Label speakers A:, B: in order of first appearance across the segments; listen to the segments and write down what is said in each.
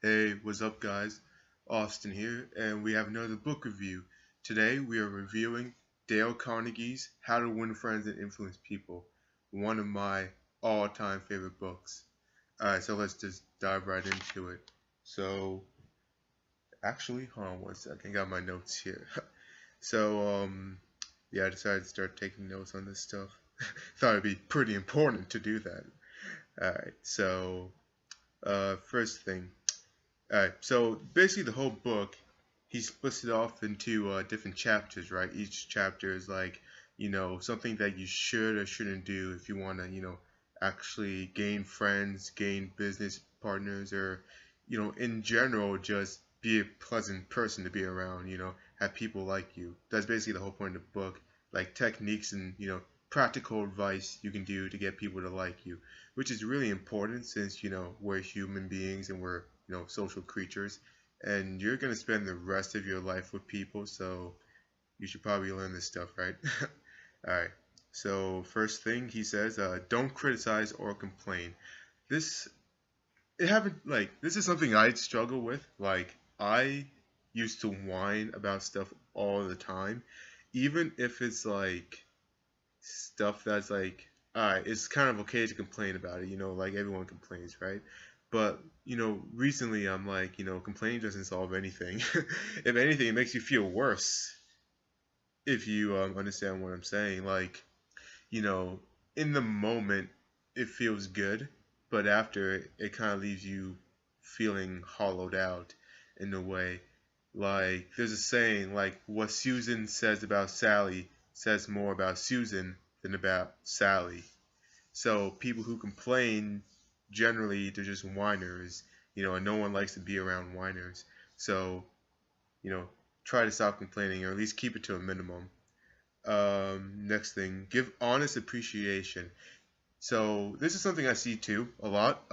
A: Hey, what's up, guys? Austin here, and we have another book review. Today, we are reviewing Dale Carnegie's How to Win Friends and Influence People, one of my all time favorite books. Alright, so let's just dive right into it. So, actually, hold on one second, I got my notes here. Yeah, I decided to start taking notes on this stuff. Thought it'd be pretty important to do that. Alright, first thing. Alright, so basically the whole book, he splits it off into different chapters, right? Each chapter is like, something that you should or shouldn't do if you want to, actually gain friends, gain business partners, or, in general, just be a pleasant person to be around, have people like you. That's basically the whole point of the book, like techniques and, practical advice you can do to get people to like you, which is really important since, we're human beings and we're social creatures, and you're going to spend the rest of your life with people, so you should probably learn this stuff, right? All right. So first thing he says, don't criticize or complain. This it happened like this is something I struggle with. Like I used to whine about stuff all the time, even if it's like stuff that's like, alright, it's kind of okay to complain about it, like everyone complains, right? But, recently I'm like, complaining doesn't solve anything. If anything, it makes you feel worse if you understand what I'm saying. Like, you know, in the moment, it feels good, but after, it kind of leaves you feeling hollowed out in a way. Like, there's a saying, like, what Susan says about Sally says more about Susan than about Sally. So people who complain, generally, they're just whiners, and no one likes to be around whiners. So, you know, try to stop complaining or at least keep it to a minimum. Next thing, give honest appreciation. So this is something I see too a lot.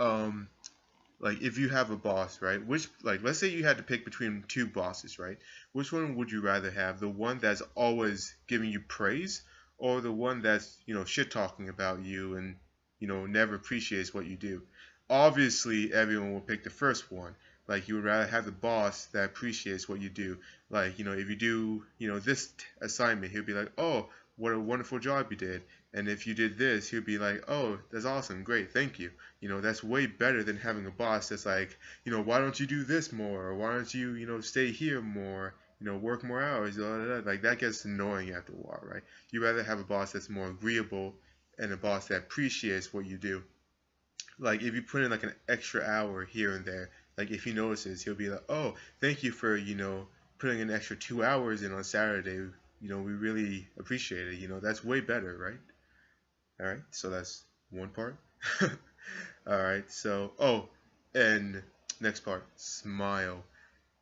A: Like if you have a boss, right? Which, like, let's say you had to pick between two bosses, right? Which one would you rather have? The one that's always giving you praise, or the one that's, shit talking about you and, never appreciates what you do? Obviously, everyone will pick the first one. Like you would rather have the boss that appreciates what you do. Like, if you do, this assignment, he'll be like, "Oh, what a wonderful job you did." And if you did this, he'll be like, "Oh, that's awesome, great, thank you." That's way better than having a boss that's like, "Why don't you do this more? Or why don't you, stay here more? Work more hours." Blah, blah, blah. Like that gets annoying after a while, right? You rather have a boss that's more agreeable and a boss that appreciates what you do. Like if you put in like an extra hour here and there, like if he notices, he'll be like, "Oh, thank you for, putting an extra 2 hours in on Saturday. We really appreciate it. That's way better, right?" All right, so that's one part. All right, and next part, smile.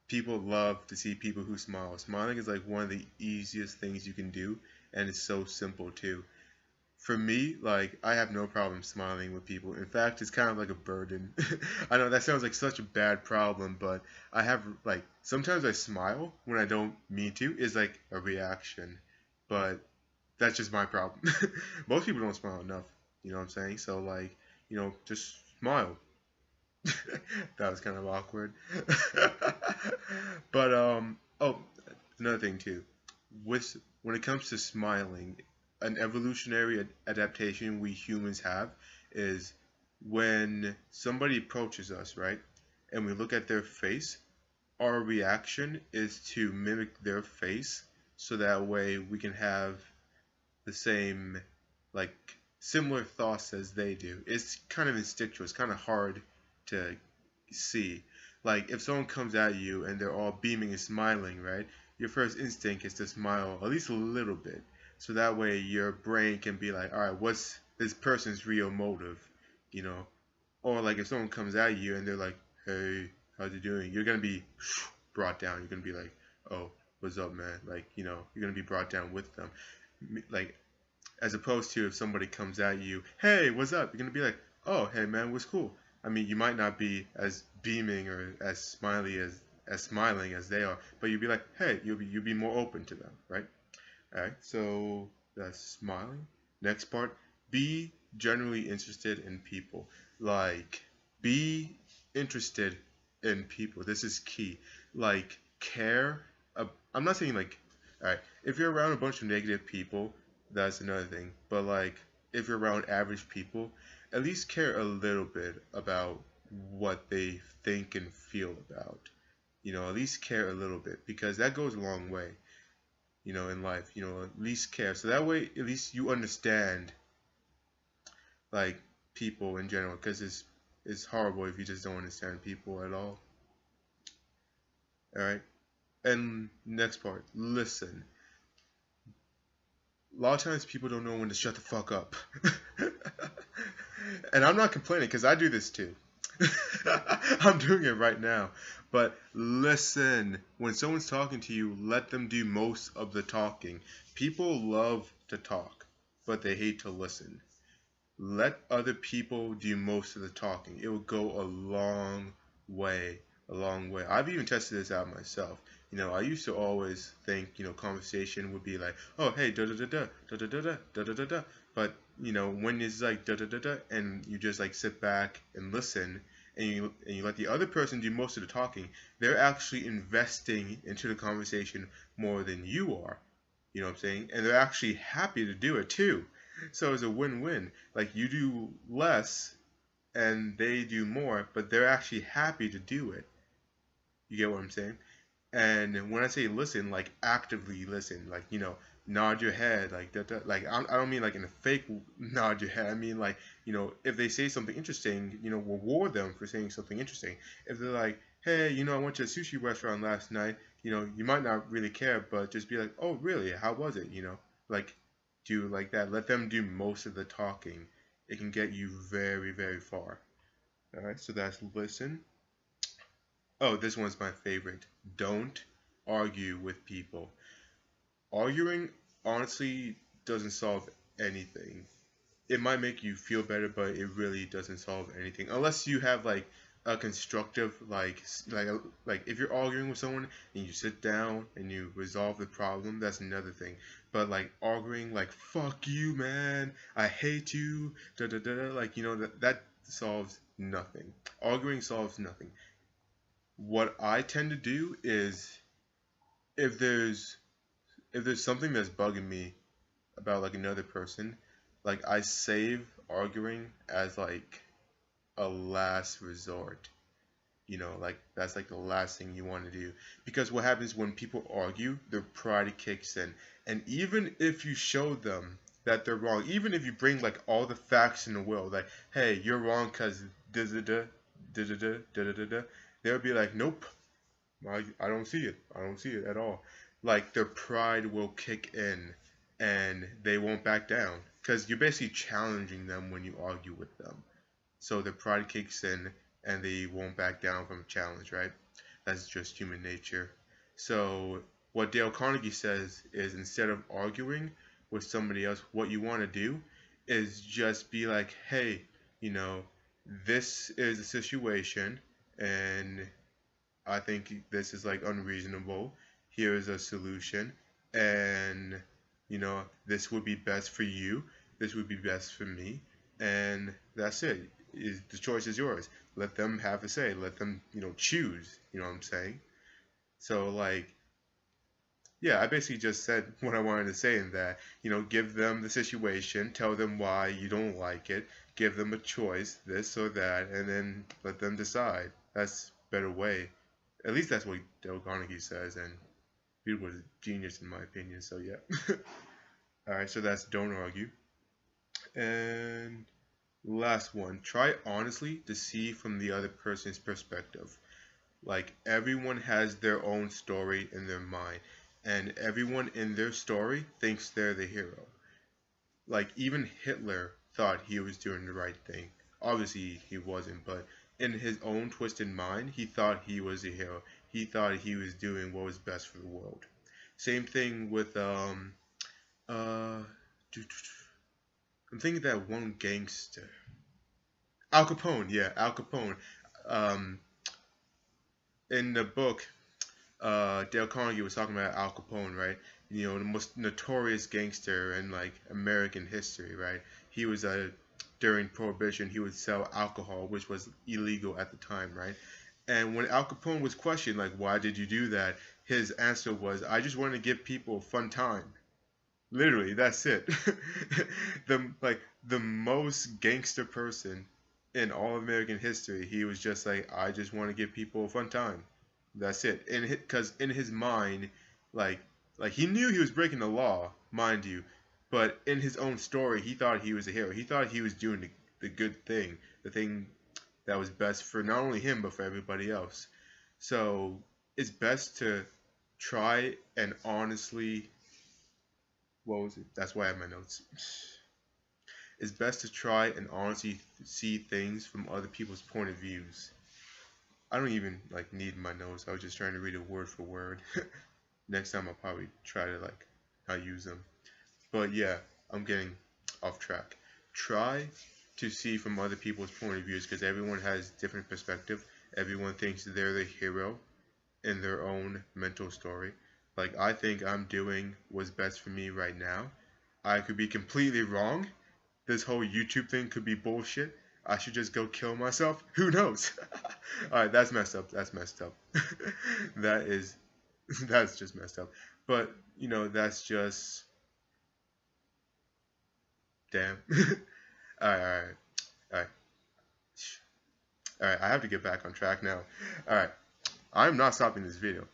A: People love to see people who smile. Smiling is like one of the easiest things you can do, and it's so simple too. For me, like, I have no problem smiling with people. In fact, it's kind of like a burden. I know that sounds like such a bad problem, but I have, like, sometimes I smile when I don't mean to. It's like a reaction. But that's just my problem. Most people don't smile enough. You know what I'm saying? So, like, just smile. That was kind of awkward. But, another thing, too. When it comes to smiling, an evolutionary adaptation we humans have is when somebody approaches us, right, and we look at their face, our reaction is to mimic their face so that way we can have the same, like, similar thoughts as they do. It's kind of instinctual. It's kind of hard to see. Like, if someone comes at you and they're all beaming and smiling, right? Your first instinct is to smile at least a little bit. So that way your brain can be like, all right, what's this person's real motive? You know? Or like if someone comes at you and they're like, "Hey, how's you doing?" You're gonna be brought down. You're gonna be like, "Oh, what's up, man?" Like, you're gonna be brought down with them. Like, as opposed to if somebody comes at you, "Hey, what's up?" You're gonna be like, "Oh, hey, man, what's cool?" I mean, you might not be as beaming or as smiley as smiling as they are, but you'll be like, "Hey," you'll be more open to them, right? All right, so that's smiling. Next part, be generally interested in people. Like, be interested in people. This is key. Like care. I'm not saying like, all right, if you're around a bunch of negative people, that's another thing. But like, if you're around average people, at least care a little bit about what they think and feel about. At least care a little bit because that goes a long way. In life. At least care. So that way, at least you understand like people in general because it's horrible if you just don't understand people at all. All right. And next part, listen. A lot of times people don't know when to shut the fuck up. And I'm not complaining because I do this too. I'm doing it right now. But listen, when someone's talking to you, let them do most of the talking. People love to talk, but they hate to listen. Let other people do most of the talking. It will go a long way. A long way. I've even tested this out myself. I used to always think, conversation would be like, oh, hey, da da da da da da da da da da da. But, when it's like da da da da, and you just like sit back and listen, and you let the other person do most of the talking, they're actually investing into the conversation more than you are. You know what I'm saying? And they're actually happy to do it too. So it's a win-win. Like you do less and they do more, but they're actually happy to do it. You get what I'm saying? And when I say listen, like actively listen, like nod your head, like that. Like I don't mean like in a fake nod your head. I mean like if they say something interesting, reward them for saying something interesting. If they're like, hey, I went to a sushi restaurant last night, you might not really care, but just be like, oh really? How was it? Like do like that. Let them do most of the talking. It can get you very very far. All right, so that's listen. Oh, this one's my favorite. Don't argue with people. Arguing honestly doesn't solve anything. It might make you feel better, but it really doesn't solve anything unless you have like a constructive like if you're arguing with someone and you sit down and you resolve the problem, that's another thing. But like arguing like fuck you man, I hate you, da da da, like that solves nothing. Arguing solves nothing. What I tend to do is if there's something that's bugging me about like another person, like I save arguing as like a last resort. Like that's like the last thing you want to do. Because what happens when people argue, their pride kicks in. And even if you show them that they're wrong, even if you bring like all the facts in the world, like, hey, you're wrong because da da da da da da da da da, they'll be like, nope, I don't see it. I don't see it at all. Like their pride will kick in and they won't back down because you're basically challenging them when you argue with them. So their pride kicks in and they won't back down from a challenge, right? That's just human nature. So what Dale Carnegie says is instead of arguing with somebody else, what you want to do is just be like, hey, this is a situation and I think this is like unreasonable. Here is a solution, and this would be best for you. This would be best for me, and that's it. The choice is yours. Let them have a say. Let them choose. You know what I'm saying? So like, yeah, I basically just said what I wanted to say in that. Give them the situation, tell them why you don't like it, give them a choice, this or that, and then let them decide. That's a better way. At least that's what Dale Carnegie says, and he was a genius in my opinion. So yeah. All right, so that's don't argue. And last one, try honestly to see from the other person's perspective. Like everyone has their own story in their mind, and everyone in their story thinks they're the hero. Like even Hitler thought he was doing the right thing. Obviously he wasn't, but in his own twisted mind, he thought he was a hero. He thought he was doing what was best for the world. Same thing with I'm thinking that one gangster. Al Capone, yeah, Al Capone. Um in the book, Dale Carnegie was talking about Al Capone, right? The most notorious gangster in like American history, right? He was during Prohibition, he would sell alcohol, which was illegal at the time, right? And when Al Capone was questioned, like, why did you do that? His answer was, I just wanted to give people a fun time. Literally, that's it. The most gangster person in all American history, he was just like, I just want to give people a fun time. That's it. And because in his mind, like he knew he was breaking the law, mind you, but in his own story, he thought he was a hero. He thought he was doing the good thing, the thing that was best for not only him but for everybody else. So it's best to try and honestly, what was it? That's why I have my notes. It's best to try and honestly see things from other people's point of views. I don't even like need my notes. I was just trying to read it word for word. Next time I'll probably try to like not use them. But yeah, I'm getting off track. Try to see from other people's point of views because everyone has different perspective. Everyone thinks they're the hero in their own mental story. Like I think I'm doing what's best for me right now. I could be completely wrong. This whole YouTube thing could be bullshit. I should just go kill myself. Who knows? Alright, that's messed up. That's messed up. that is that's just messed up. But that's just damn. Alright, alright, alright. Alright, I have to get back on track now. Alright. I'm not stopping this video.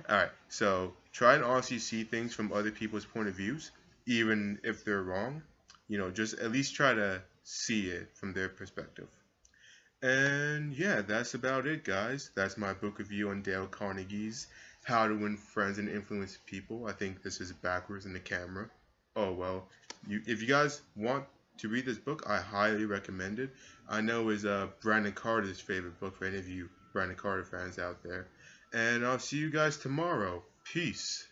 A: Alright, so try and honestly see things from other people's point of views, even if they're wrong. Just at least try to see it from their perspective. And yeah, that's about it, guys. That's my book review on Dale Carnegie's How to Win Friends and Influence People. I think this is backwards in the camera. Oh well. If you guys want to read this book, I highly recommend it. I know it's Brandon Carter's favorite book for any of you Brandon Carter fans out there. And I'll see you guys tomorrow. Peace.